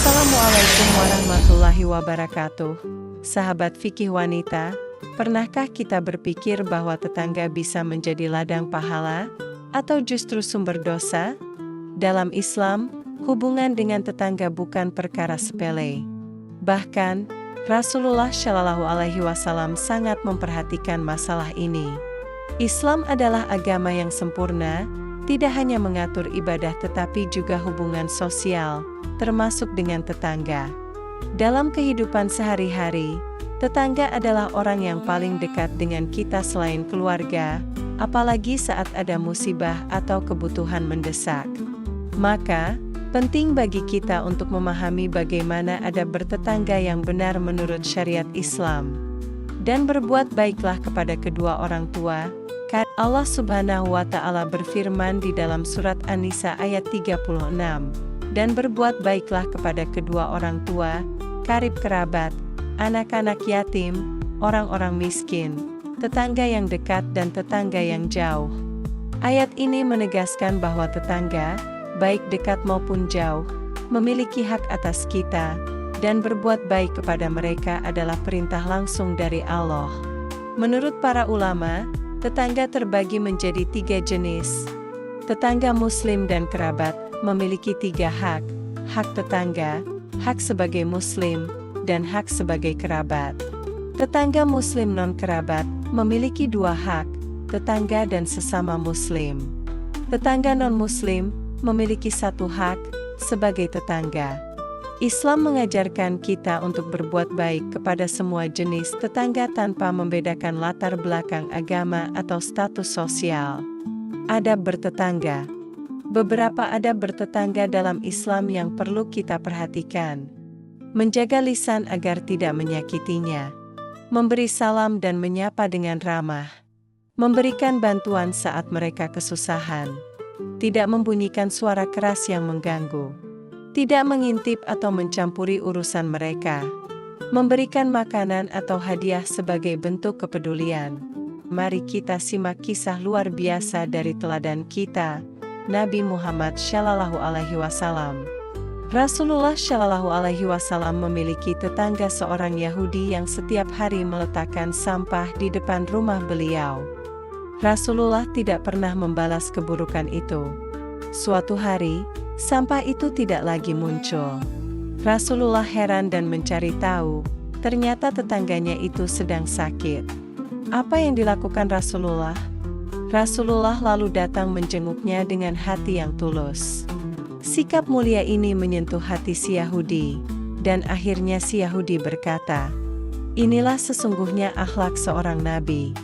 Wassalamualaikum warahmatullahi wabarakatuh. Sahabat fikih wanita, pernahkah kita berpikir bahwa tetangga bisa menjadi ladang pahala, atau justru sumber dosa? Dalam Islam, hubungan dengan tetangga bukan perkara sepele. Bahkan, Rasulullah Shallallahu Alaihi Wasallam sangat memperhatikan masalah ini. Islam adalah agama yang sempurna, tidak hanya mengatur ibadah tetapi juga hubungan sosial, termasuk dengan tetangga. Dalam kehidupan sehari-hari, tetangga adalah orang yang paling dekat dengan kita selain keluarga, apalagi saat ada musibah atau kebutuhan mendesak. Maka, penting bagi kita untuk memahami bagaimana adab bertetangga yang benar menurut syariat Islam. Dan berbuat baiklah kepada kedua orang tua. Allah Subhanahu wa Ta'ala berfirman di dalam surat An-Nisa ayat 36, dan berbuat baiklah kepada kedua orang tua, karib kerabat, anak-anak yatim, orang-orang miskin, tetangga yang dekat dan tetangga yang jauh. Ayat ini menegaskan bahwa tetangga, baik dekat maupun jauh, memiliki hak atas kita, dan berbuat baik kepada mereka adalah perintah langsung dari Allah. Menurut para ulama, tetangga terbagi menjadi 3 jenis. Tetangga muslim dan kerabat memiliki 3 hak: hak tetangga, hak sebagai muslim, dan hak sebagai kerabat. Tetangga muslim non-kerabat memiliki 2 hak, tetangga dan sesama muslim. Tetangga non-muslim memiliki 1 hak, sebagai tetangga. Islam mengajarkan kita untuk berbuat baik kepada semua jenis tetangga tanpa membedakan latar belakang agama atau status sosial. Adab bertetangga. Beberapa adab bertetangga dalam Islam yang perlu kita perhatikan. Menjaga lisan agar tidak menyakitinya. Memberi salam dan menyapa dengan ramah. Memberikan bantuan saat mereka kesusahan. Tidak membunyikan suara keras yang mengganggu. Tidak mengintip atau mencampuri urusan mereka. Memberikan makanan atau hadiah sebagai bentuk kepedulian. Mari kita simak kisah luar biasa dari teladan kita, Nabi Muhammad Shallallahu Alaihi Wasallam. Rasulullah Shallallahu Alaihi Wasallam memiliki tetangga seorang Yahudi yang setiap hari meletakkan sampah di depan rumah beliau. Rasulullah tidak pernah membalas keburukan itu. Suatu hari, sampah itu tidak lagi muncul. Rasulullah heran dan mencari tahu, ternyata tetangganya itu sedang sakit. Apa yang dilakukan Rasulullah? Rasulullah lalu datang menjenguknya dengan hati yang tulus. Sikap mulia ini menyentuh hati si Yahudi, dan akhirnya si Yahudi berkata, "Inilah sesungguhnya akhlak seorang nabi.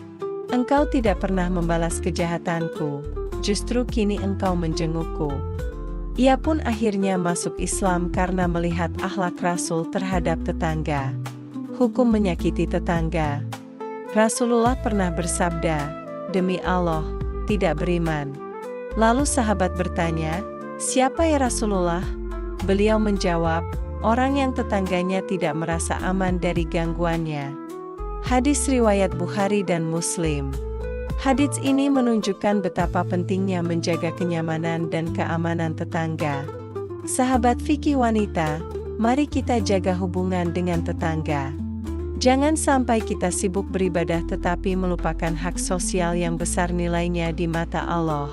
Engkau tidak pernah membalas kejahatanku, justru kini engkau menjengukku." Ia pun akhirnya masuk Islam karena melihat akhlak Rasul terhadap tetangga. Hukum menyakiti tetangga. Rasulullah pernah bersabda, "Demi Allah, tidak beriman." Lalu sahabat bertanya, "Siapa ya Rasulullah?" Beliau menjawab, "Orang yang tetangganya tidak merasa aman dari gangguannya." Hadis riwayat Bukhari dan Muslim. Hadits ini menunjukkan betapa pentingnya menjaga kenyamanan dan keamanan tetangga. Sahabat fikih wanita, mari kita jaga hubungan dengan tetangga. Jangan sampai kita sibuk beribadah tetapi melupakan hak sosial yang besar nilainya di mata Allah.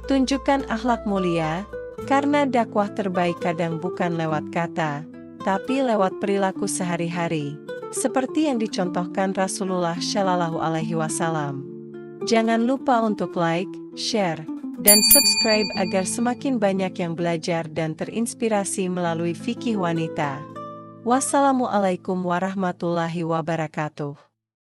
Tunjukkan akhlak mulia, karena dakwah terbaik kadang bukan lewat kata, tapi lewat perilaku sehari-hari, seperti yang dicontohkan Rasulullah Shallallahu Alaihi Wasallam. Jangan lupa untuk like, share, dan subscribe agar semakin banyak yang belajar dan terinspirasi melalui fikih wanita. Wassalamualaikum warahmatullahi wabarakatuh.